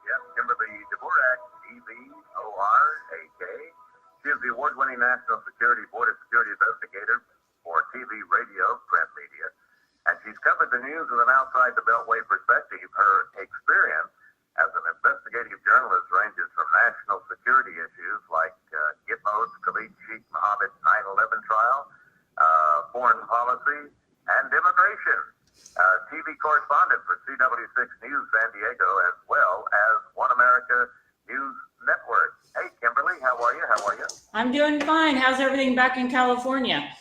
Yes, Kimberly Dvorak, D-V-O-R-A-K. She is the award-winning National Security Board of Security Investigator for TV, radio, print media. And she's covered the news with an outside-the-beltway perspective. Her experience as an investigative journalist ranges from national security issues like Gitmo's Khalid Sheikh Mohammed 9/11 trial, foreign policy, and immigration. TV correspondent for CW6 News San Diego, as well as One America News Network. Hey, Kimberly, how are you? How are you? I'm doing fine. How's everything back in California?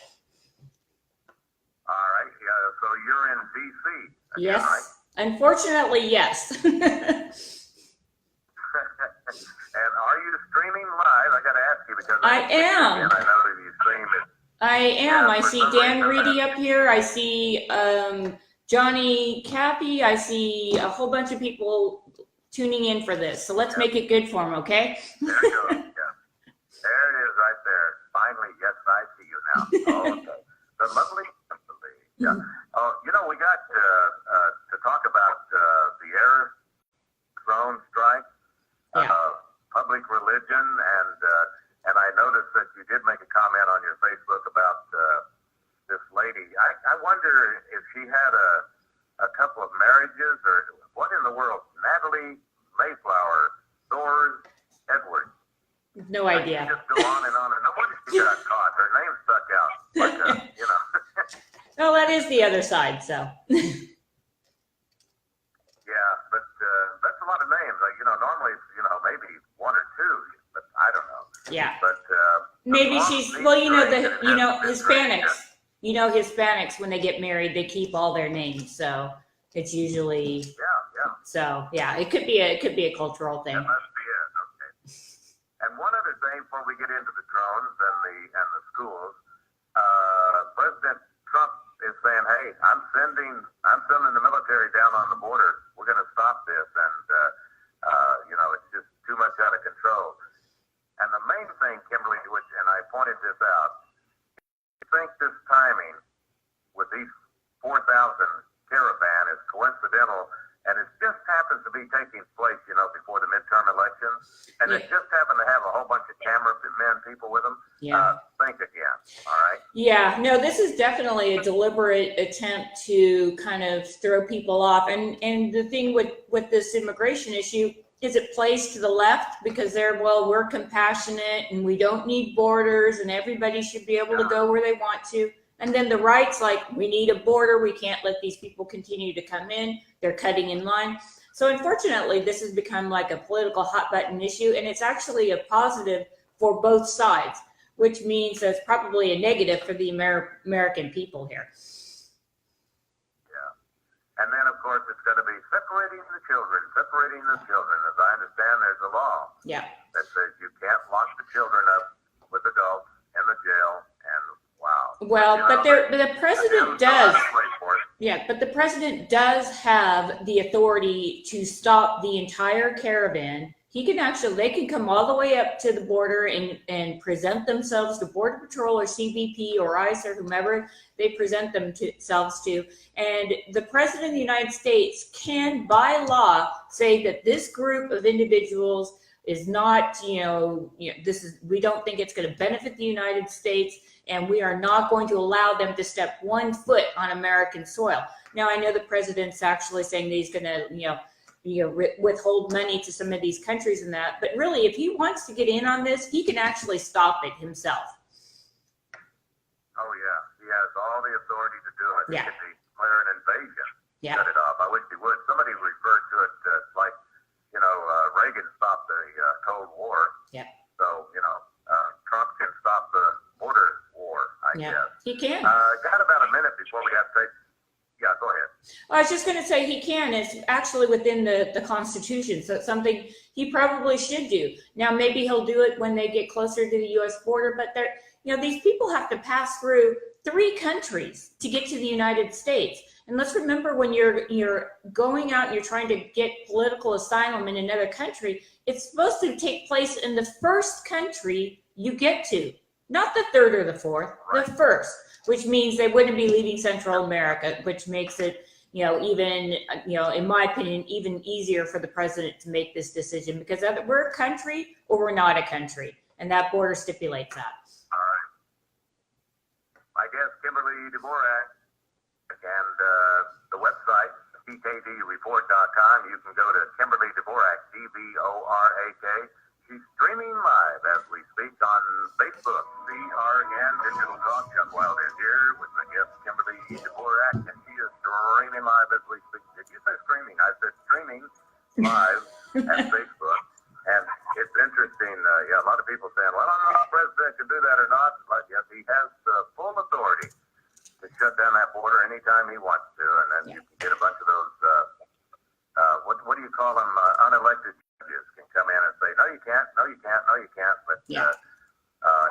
All right. So you're in D.C. Yes. Right? Unfortunately, yes. And are you streaming live? I got to ask you because I am. I know that you stream it. I am. I see Dan reason, Reedy up here. I see Johnny Cappy. I see a whole bunch of people tuning in for this. So let's make it good for them, okay? There you go. Yeah. There it is right there. Finally, yes, I see you now. Okay. The lovely Kimberly. Yeah. Oh, we got to talk about the air drone strike, public religion, and I noticed that you did make a comment on your Facebook about this lady. I wonder if she had a couple of marriages, or what in the world? Natalie Mayflower Thors Edwards. No idea. Just go on and on. No wonder she got caught. Her name stuck out. Like, Well, that is the other side, so. Yeah, but that's a lot of names. Like, normally it's, maybe one or two, but I don't know. Yeah. But maybe she's, well, Hispanics. Hispanics, when they get married, they keep all their names. So it's usually. Yeah. So yeah, it could be a cultural thing. That must be it. Okay. And one other thing before we get into the drones and the schools, President Trump is saying, "Hey, I'm sending the military down on the border. We're going to stop this, and it's just too much out of control." And the main thing, Kimberly, and I pointed this out, I think this timing with these 4,000 caravan is coincidental, and it just happens to be taking place, before the midterm elections, and it just happened to have a whole bunch of cameramen people with them. Yeah. Think again, all right? Yeah, no, this is definitely a deliberate attempt to kind of throw people off. And the thing with this immigration issue is it plays to the left because we're compassionate and we don't need borders and everybody should be able to go where they want to. And then the right's like, we need a border. We can't let these people continue to come in. They're cutting in line. So unfortunately, this has become like a political hot button issue, and it's actually a positive for both sides, which means that's probably a negative for the American people here. Yeah. And then, of course, it's going to be separating the children. As I understand, there's a law that says you can't lock the children up with adults in the jail, and wow. Well, but the president does. Yeah, but the president does have the authority to stop the entire caravan. They can come all the way up to the border and present themselves to Border Patrol or CBP or ICE or whomever they present themselves to. And the president of the United States can, by law, say that this group of individuals is not, we don't think it's going to benefit the United States, and we are not going to allow them to step one foot on American soil. Now, I know the president's actually saying that he's going to, withhold money to some of these countries and that, but really, if he wants to get in on this, he can actually stop it himself. Oh, yeah. He has all the authority to do it. Yeah. He could declare an invasion. Yeah. Shut it off. I wish he would. Somebody referred to it like, Reagan stopped the Cold War. Yeah. So, Trump can stop the border war, I guess. He can. Got about a minute before we have to take. Yeah, go ahead. I was just going to say he can. It's actually within the Constitution, so it's something he probably should do. Now, maybe he'll do it when they get closer to the U.S. border, but these people have to pass through 3 countries to get to the United States. And let's remember, when you're going out and you're trying to get political asylum in another country, it's supposed to take place in the first country you get to, not the third or the fourth, the first, which means they wouldn't be leaving Central America, which makes it, even, in my opinion, even easier for the president to make this decision, because we're a country or we're not a country. And that border stipulates that. All right. My guest, Kimberly Dvorak, and the website, tkdreport.com. You can go to Kimberly Dvorak, Dvorak. She's streaming live as we speak on Facebook. CRN Digital Talk. Chuck Wilder here with my guest, Kimberly Dvorak, and she is streaming live as we speak. Did you say streaming? I said streaming live at Facebook. And it's interesting. A lot of people saying, well, I don't know if the president can do that or not. But yes, he has full authority to shut down that border anytime he wants to. And then you can get a bunch of those, what do you call them, unelected judges can come in and say, no, you can't, no, you can't, no, you can't. But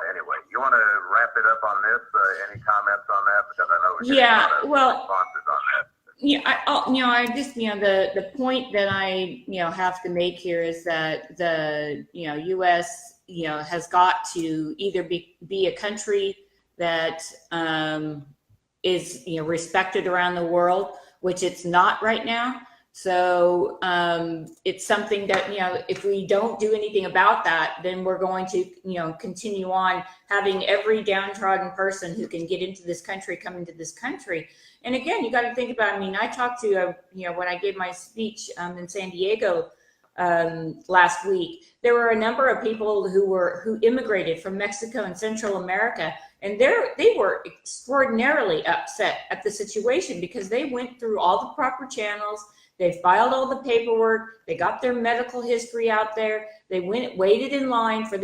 anyway, you want to wrap it up on this? Any comments on that? Because I know we're getting a lot of responses on that. I just, the point that I, have to make here is that the, U.S., has got to either be a country that is, respected around the world, which it's not right now. So it's something that, if we don't do anything about that, then we're going to, continue on having every downtrodden person who can get into this country come into this country. And again, you got to think about, I talked to, when I gave my speech in San Diego last week, there were a number of people who immigrated from Mexico and Central America, and they were extraordinarily upset at the situation because they went through all the proper channels. They filed all the paperwork. They got their medical history out there. They waited in line so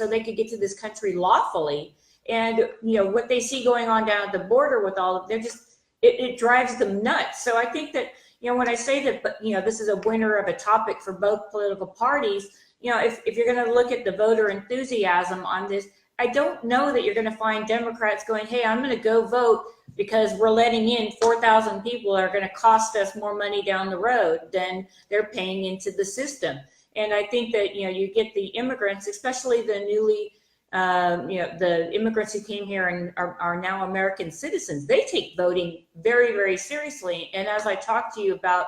they could get to this country lawfully. And what they see going on down at the border with all of, it drives them nuts. So I think that when I say that, this is a winner of a topic for both political parties. If you're going to look at the voter enthusiasm on this, I don't know that you're going to find Democrats going, hey, I'm going to go vote because we're letting in 4,000 people that are going to cost us more money down the road than they're paying into the system. And I think that, you get the immigrants, especially the newly, the immigrants who came here and are now American citizens, they take voting very, very seriously. And as I talked to you about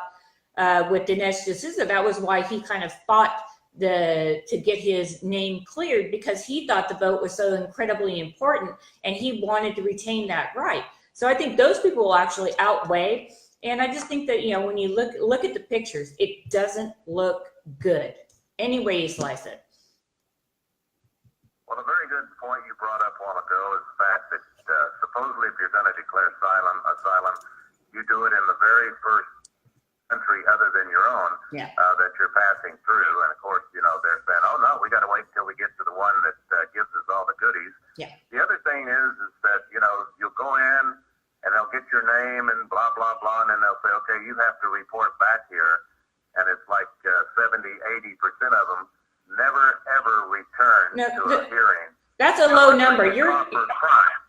with Dinesh D'Souza, that was why he kind of fought to get his name cleared, because he thought the vote was so incredibly important and he wanted to retain that right. So I think those people will actually outweigh. And I just think that, when you look at the pictures, it doesn't look good any way you slice it. Well, a very good point you brought up a while ago is the fact that supposedly if you're going to declare asylum, you do it in the very first country other than your own that you're passing through. And of course, they're saying, oh no, we got to wait until we get to the one that gives us all the goodies. Yeah. The other thing is that, you'll go in and they'll get your name and blah, blah, blah. And then they'll say, okay, you have to report back here. And it's like 70, 80% of them never, ever return to a hearing. That's a low number.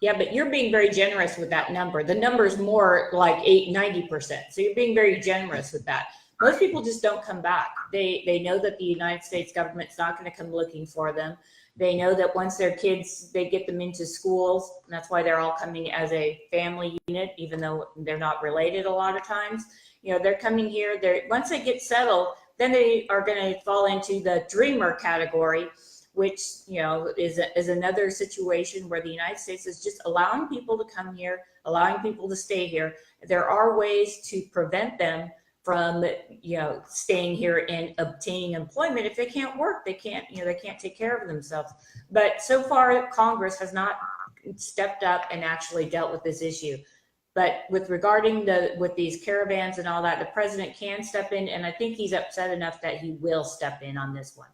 But you're being very generous with that number. The number's more like 90%. So you're being very generous with that. Most people just don't come back. They know that the United States government's not going to come looking for them. They know that once their kids, they get them into schools. And that's why they're all coming as a family unit, even though they're not related a lot of times. They're coming here. Once they get settled, then they are going to fall into the dreamer category, which, is another situation where the United States is just allowing people to come here, allowing people to stay here. There are ways to prevent them from, staying here and obtaining employment. If they can't work, they can't take care of themselves. But so far, Congress has not stepped up and actually dealt with this issue. But with these caravans and all that, the president can step in, and I think he's upset enough that he will step in on this one.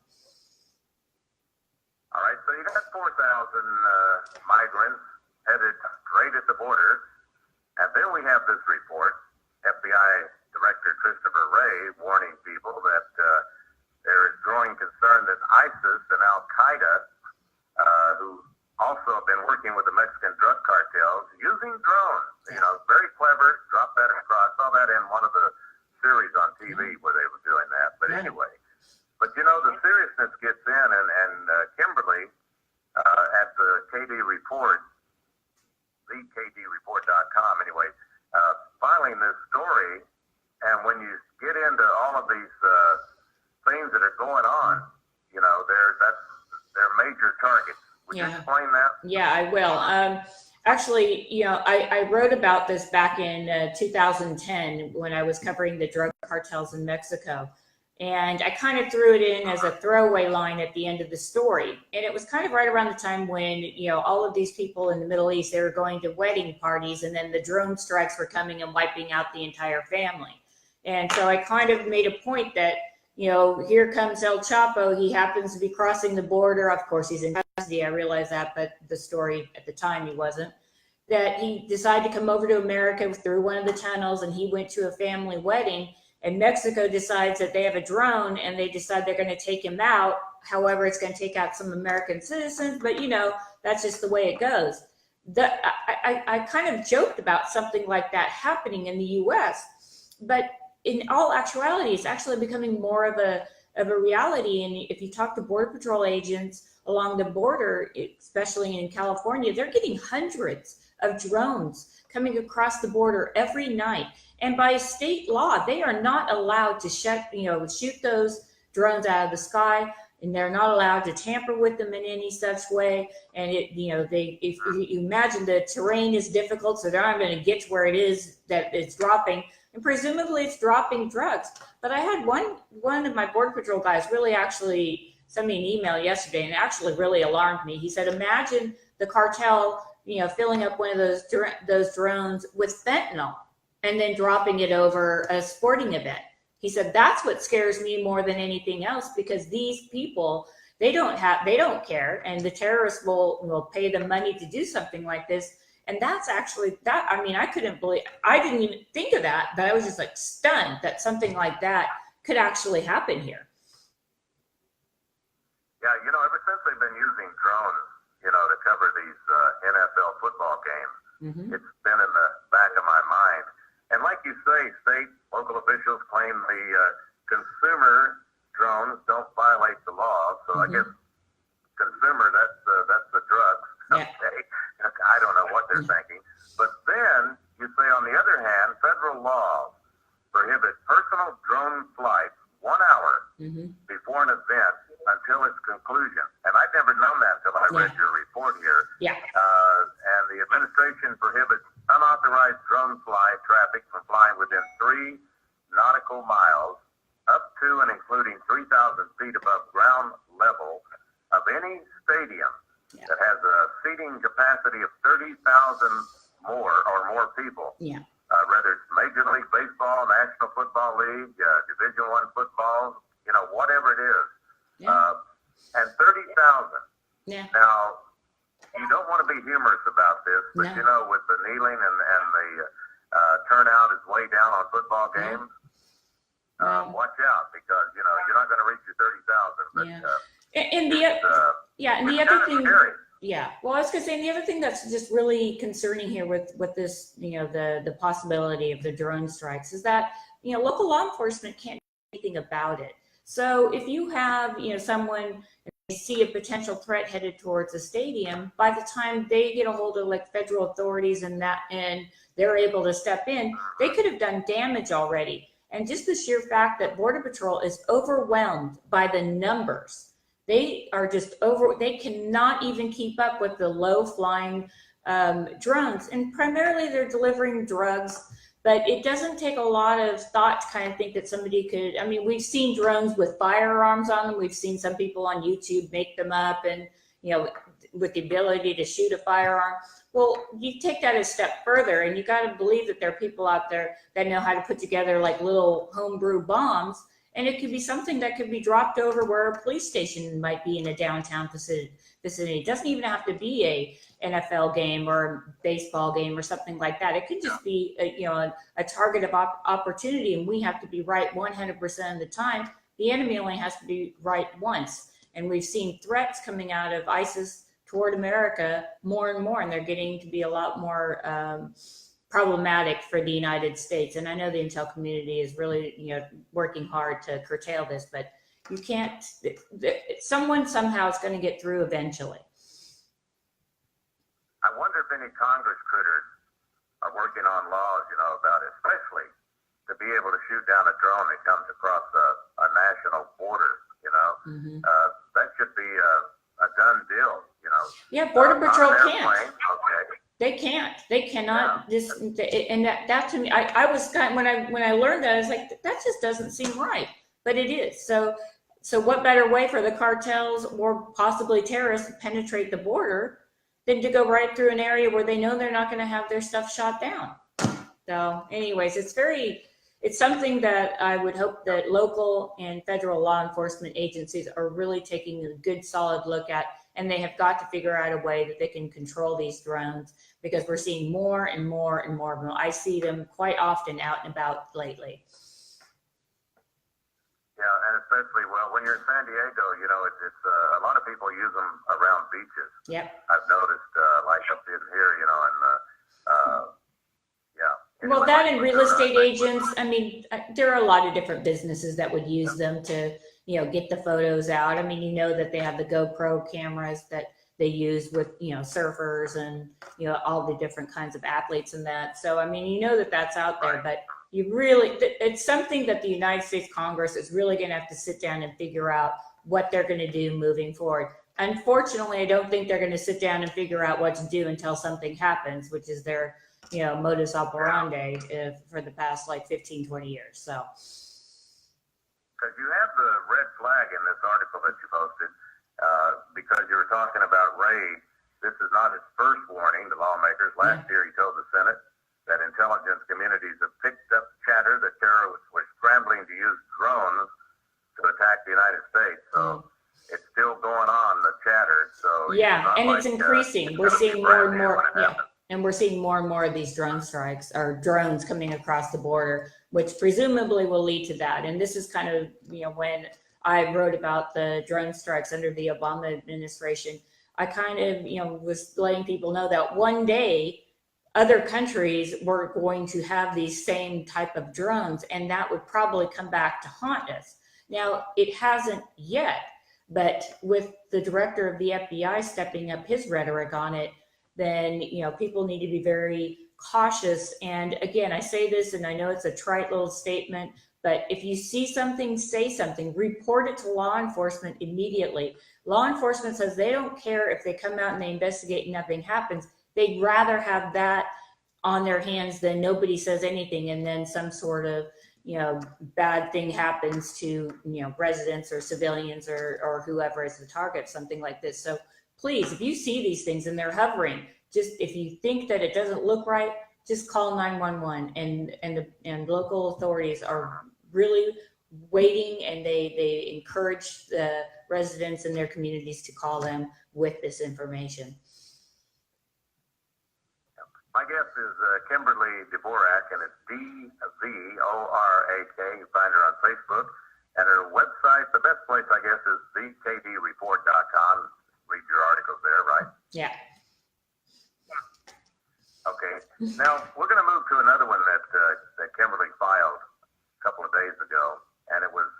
All right, so you got 4,000 migrants headed straight at the border, and then we have this report, FBI Director Christopher Wray warning people that there is growing concern that ISIS and Al-Qaeda, who also have been working with the Mexican drug cartels, using drones, very clever, drop that across, saw that in one of the series on TV where they were doing that, but anyway. But the seriousness gets in, and Kimberly at the KD Report, leadkdreport.com anyway, filing this story, and when you get into all of these things that are going on, you know, they're major targets. Would you explain that? Yeah, I will. Actually, you know, I wrote about this back in 2010 when I was covering the drug cartels in Mexico. And I kind of threw it in as a throwaway line at the end of the story. And it was kind of right around the time when, you know, all of these people in the Middle East, they were going to wedding parties, and then the drone strikes were coming and wiping out the entire family. And so I kind of made a point that, you know, here comes El Chapo. He happens to be crossing the border. Of course, he's in custody. I realize that, but the story at the time, he wasn't. That he decided to come over to America through one of the tunnels, and he went to a family wedding. And Mexico decides that they have a drone, and they decide they're going to take him out. However, it's going to take out some American citizens, but you know, that's just the way it goes. I kind of joked about something like that happening in the U.S., but in all actuality, it's actually becoming more of a reality. And if you talk to Border Patrol agents along the border, especially in California, they're getting hundreds of drones coming across the border every night. And by state law, they are not allowed to shoot those drones out of the sky, and they're not allowed to tamper with them in any such way. And if you imagine the terrain is difficult, so they're not going to get to where it is that it's dropping, and presumably it's dropping drugs. But I had one of my Border Patrol guys really actually sent me an email yesterday, and it actually really alarmed me. He said, imagine the cartel, you know, filling up one of those drones with fentanyl and then dropping it over a sporting event. He said, that's what scares me more than anything else, because these people, they don't care. And the terrorists will pay them money to do something like this. And that's actually that. I mean, I didn't even think of that, but I was just like stunned that something like that could actually happen here. Yeah, you know, ever since they've been using drones, you know, to cover these NFL football games, It's been in the back of my mind. And like you say, state, local officials claim the consumer drones don't violate the law. So I guess consumer, that's the drugs. Yeah. Okay. I don't know what they're thinking. But then you say, on the other hand, federal laws prohibit personal drone flights 1 hour before an event until its conclusion. And I'd never known that until I read your report here. Yeah. And the administration prohibits unauthorized drone fly traffic from flying within 3 nautical miles up to and including 3,000 feet above ground level of any stadium that has a seating capacity of 30,000 more people. Yeah. Whether it's Major League Baseball, National Football League, Division I football, you know, whatever it is. Yeah. And 30,000. Yeah. Now, you don't want to be humorous about this, but you know, with the kneeling and the turnout is way down on football games, watch out, because you know you're not going to reach your 30,000. And the other thing, scary. yeah. Well, I was going to say, and the other thing that's just really concerning here with this, you know, the possibility of the drone strikes is that, you know, local law enforcement can't do anything about it. So if you have, you know, someone, they see a potential threat headed towards a stadium, by the time they get a hold of like federal authorities and they're able to step in, they could have done damage already. And just the sheer fact that Border Patrol is overwhelmed by the numbers. They are just they cannot even keep up with the low flying drones. And primarily they're delivering drugs, but it doesn't take a lot of thought to kind of think that somebody could, I mean, we've seen drones with firearms on them. We've seen some people on YouTube make them up and, you know, with the ability to shoot a firearm. Well, you take that a step further, and you got to believe that there are people out there that know how to put together like little homebrew bombs. And it could be something that could be dropped over where a police station might be in a downtown vicinity. It doesn't even have to be a NFL game or a baseball game or something like that. It could just be a target of opportunity, and we have to be right 100% of the time. The enemy only has to be right once. And we've seen threats coming out of ISIS toward America more and more, and they're getting to be a lot more problematic for the United States. And I know the intel community is really, you know, working hard to curtail this, but you can't, someone somehow is going to get through eventually. I wonder if any Congress critters are working on laws, about especially to be able to shoot down a drone that comes across a national border. That should be a done deal. Yeah, Border Patrol can't. Okay. They can't. They cannot. And that to me, I was kind of, when I learned that, I was like, that just doesn't seem right. But it is. So what better way for the cartels or possibly terrorists to penetrate the border than to go right through an area where they know they're not going to have their stuff shot down? So, anyways, it's something that I would hope that local and federal law enforcement agencies are really taking a good, solid look at, and they have got to figure out a way that they can control these drones, because we're seeing more and more and more of them. I see them quite often out and about lately. Yeah, and especially, when you're in San Diego, it's a lot of people use them around beaches. Yep. I've noticed, like up in here, yeah. Well, that and real estate agents. I mean, there are a lot of different businesses that would use them to, get the photos out. I mean, that they have the GoPro cameras that they use with, surfers and, all the different kinds of athletes and that. So, I mean, that's out there, but it's something that the United States Congress is really going to have to sit down and figure out what they're going to do moving forward. Unfortunately, I don't think they're going to sit down and figure out what to do until something happens, which is their modus operandi for the past 15, 20 years. So. Because you have the red flag in this article that you posted, because you were talking about Ray. This is not his first warning to lawmakers. Last year, he told the Senate that intelligence communities have picked up chatter that terrorists were scrambling to use drones to attack the United States. So it's still going on, the chatter. So and it's increasing. We're seeing more and more. And we're seeing more and more of these drone strikes or drones coming across the border, which presumably will lead to that. And this is kind of, when I wrote about the drone strikes under the Obama administration, I kind of, was letting people know that one day other countries were going to have these same type of drones, and that would probably come back to haunt us. Now, it hasn't yet, but with the director of the FBI stepping up his rhetoric on it, then, people need to be very cautious. And again, I say this, and I know it's a trite little statement, but if you see something, say something, report it to law enforcement immediately. Law enforcement says they don't care if they come out and they investigate and nothing happens. They'd rather have that on their hands than nobody says anything, and then some sort of, bad thing happens to, residents or civilians or whoever is the target, something like this. So please, if you see these things and they're hovering, just if you think that it doesn't look right, just call 911. And local authorities are really waiting, and they encourage the residents in their communities to call them with this information. My guest is Kimberly Dvorak, and it's Dvorak. You find her on Facebook, and her website, the best place, I guess, is thekdreport.com. Read your articles there, right? Yeah. Okay. Now, we're going to move to another one that Kimberly filed a couple of days ago, and it was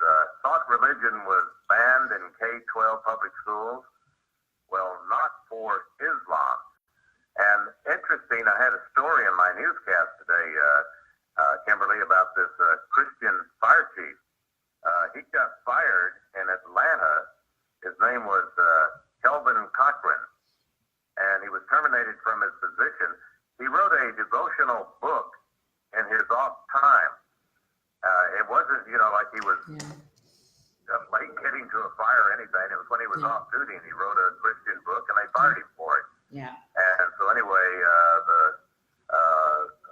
thought religion was banned in K-12 public schools. Well, not for Islam. And interesting, I had a story in my newscast today, Kimberly, about this Christian fire chief. He got fired in Atlanta. His name was Kelvin Cochran, and he was terminated from his position. He wrote a devotional book in his off time. It wasn't, like he was late getting to a fire or anything. It was when he was off duty, and he wrote a Christian book, and they fired him for it. Yeah. And so anyway, the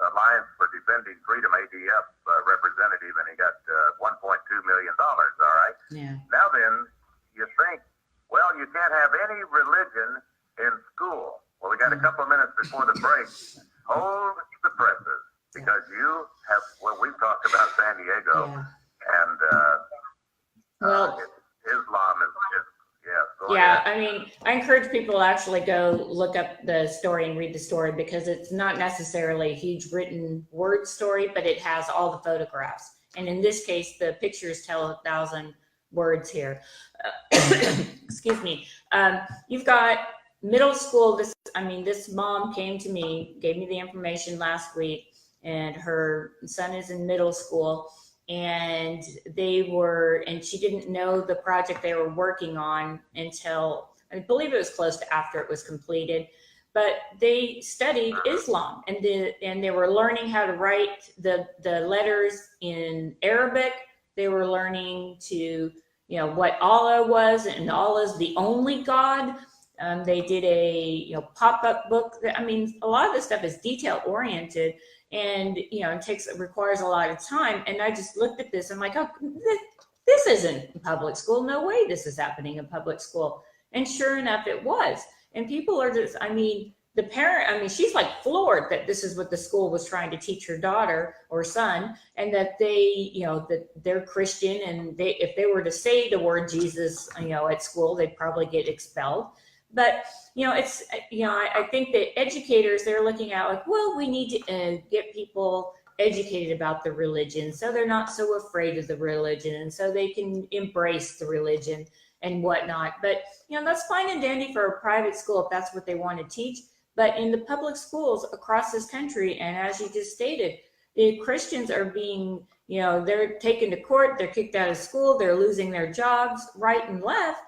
Alliance for Defending Freedom, ADF representative, and he got $1.2 million, all right? Yeah. Now then, you think, well, you can't have any religion in school. Well, we got a couple of minutes before the break. Hold the presses, because you have, we've talked about San Diego, and Islam is I mean, I encourage people to actually go look up the story and read the story, because it's not necessarily a huge written word story, but it has all the photographs. And in this case, the pictures tell 1,000 words here. Excuse me. You've got middle school, this mom came to me, gave me the information last week, and her son is in middle school, and she didn't know the project they were working on until, I believe it was close to after it was completed. But they studied Islam, and they were learning how to write the letters in Arabic. They were learning to, what Allah was, and Allah is the only God. They did a pop-up book. A lot of this stuff is detail oriented, and it requires a lot of time. And I just looked at this. I'm like, oh, this isn't public school. No way this is happening in public school. And sure enough, it was. And people are just, the parent, she's like floored that this is what the school was trying to teach her daughter or son, and that that they're Christian, and if they were to say the word Jesus, at school, they'd probably get expelled. But, I think that educators, they're looking at like, well, we need to get people educated about the religion, so they're not so afraid of the religion, and so they can embrace the religion and whatnot. But, that's fine and dandy for a private school if that's what they want to teach. But in the public schools across this country, and as you just stated, the Christians are being, they're taken to court, they're kicked out of school, they're losing their jobs right and left.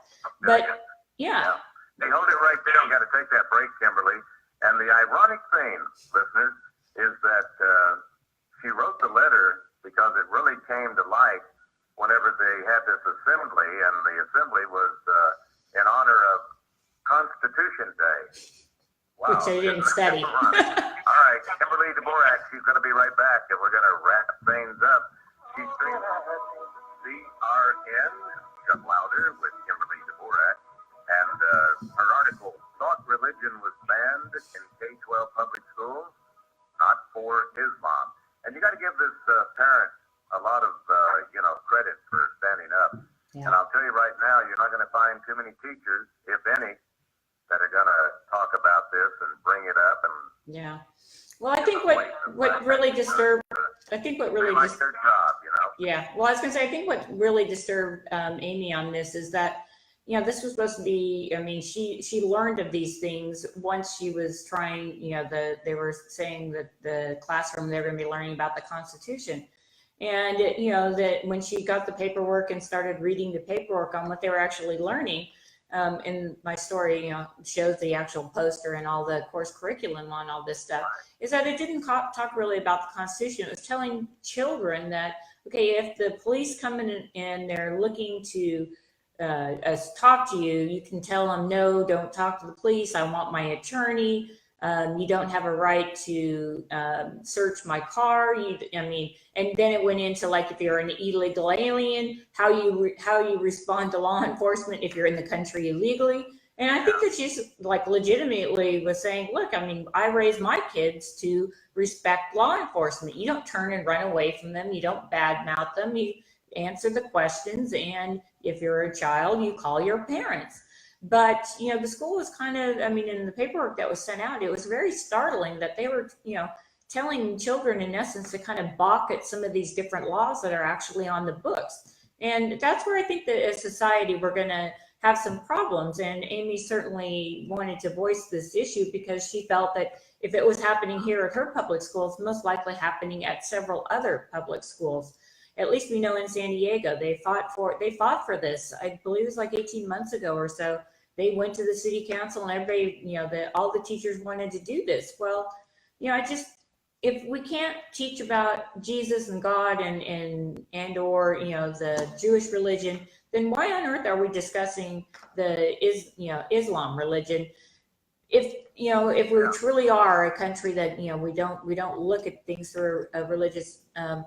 But, yeah. They hold it right there. We got to take that break, Kimberly. And the ironic thing, listeners, is that she wrote the letter because it really came to light whenever they had this assembly, and the assembly was in honor of Constitution Day. Wow. Which I didn't study. All right, Kimberly Dvorak, she's going to be right back, and we're going to wrap things up. She's doing CRN Wilder with Kimberly Dvorak, and her article, Thought Religion Was Banned in K-12 Public Schools, Not for Islam. And you got to give this parent a lot of, credit for standing up. Yeah. And I'll tell you right now, you're not going to find too many teachers, if any, that are going to talk about this and bring it up. And yeah. Well, I think what really disturbed, their job, Yeah. Well, I was going to say, I think what really disturbed Amy on this is that, this was supposed to be, she learned of these things once she was trying, they were saying that the classroom, they're going to be learning about the Constitution. And, that when she got the paperwork and started reading the paperwork on what they were actually learning, and my story, shows the actual poster and all the course curriculum on all this stuff, is that it didn't talk really about the Constitution. It was telling children that, okay, if the police come in and they're looking to talk to you, you can tell them, no, don't talk to the police. I want my attorney. You don't have a right to search my car. And then it went into like, if you're an illegal alien, how you respond to law enforcement if you're in the country illegally. And I think that she's like legitimately was saying, look, I raised my kids to respect law enforcement. You don't turn and run away from them. You don't badmouth them. You answer the questions. And if you're a child, you call your parents. But, the school was kind of, in the paperwork that was sent out, it was very startling that they were, telling children in essence to kind of balk at some of these different laws that are actually on the books. And that's where I think that as society, we're going to have some problems. And Amy certainly wanted to voice this issue because she felt that if it was happening here at her public schools, most likely happening at several other public schools. At least we know in San Diego, they fought for this. I believe it was like 18 months ago or so. They went to the city council and everybody, all the teachers wanted to do this. Well, if we can't teach about Jesus and God and or, the Jewish religion, then why on earth are we discussing Islam religion? If we truly are a country that, we don't look at things through a religious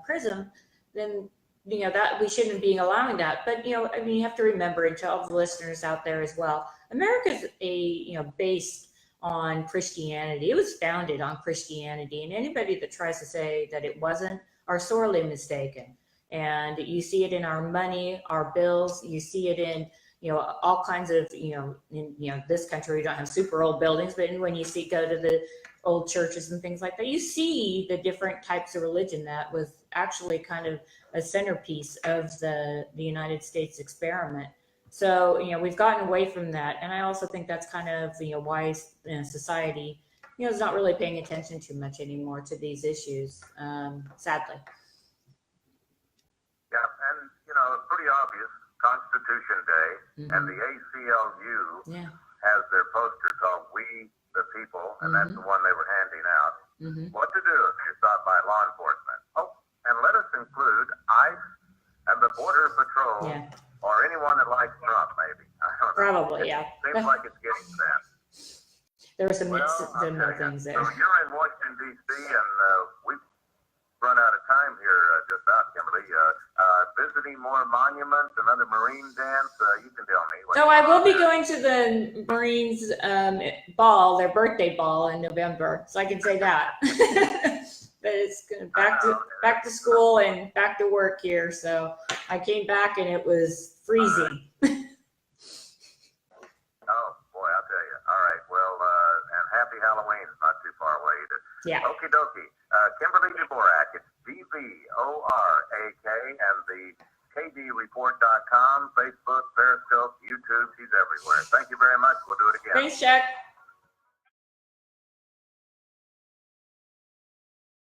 prism, then that we shouldn't be allowing that. But you have to remember, and to all the listeners out there as well, America's based on Christianity. It was founded on Christianity, and anybody that tries to say that it wasn't are sorely mistaken. And you see it in our money, our bills. You see it in all kinds of in this country we don't have super old buildings, but when you go to the old churches and things like that, you see the different types of religion that was actually kind of a centerpiece of the United States experiment. So, we've gotten away from that. And I also think that's kind of, why society, is not really paying attention too much anymore to these issues, sadly. Yeah, and, it's pretty obvious, Constitution Day, and the ACLU has their poster called We the People, and that's the one they were handing out. What to do if you're stopped by law enforcement? Oh, and let us include ICE and the Border Patrol, or anyone that likes Trump, maybe. I don't know. Probably, yeah. Seems like it's getting to that. There were some similar things there. So you're in Washington, D.C., and we've run out of time here just out, Kimberly. Visiting more monuments, another Marine dance, you can tell me. So I will be going to the Marines ball, their birthday ball in November, so I can say that. But it's back to school and back to work here. So I came back and it was freezing. Oh boy, I'll tell you. All right, well, and happy Halloween. It's not too far away either. Yeah. Okie dokie. Kimberly Dvorak. It's DVORAK, and the KDReport.com, Facebook, Periscope, YouTube. She's everywhere. Thank you very much. We'll do it again. Thanks, Chuck.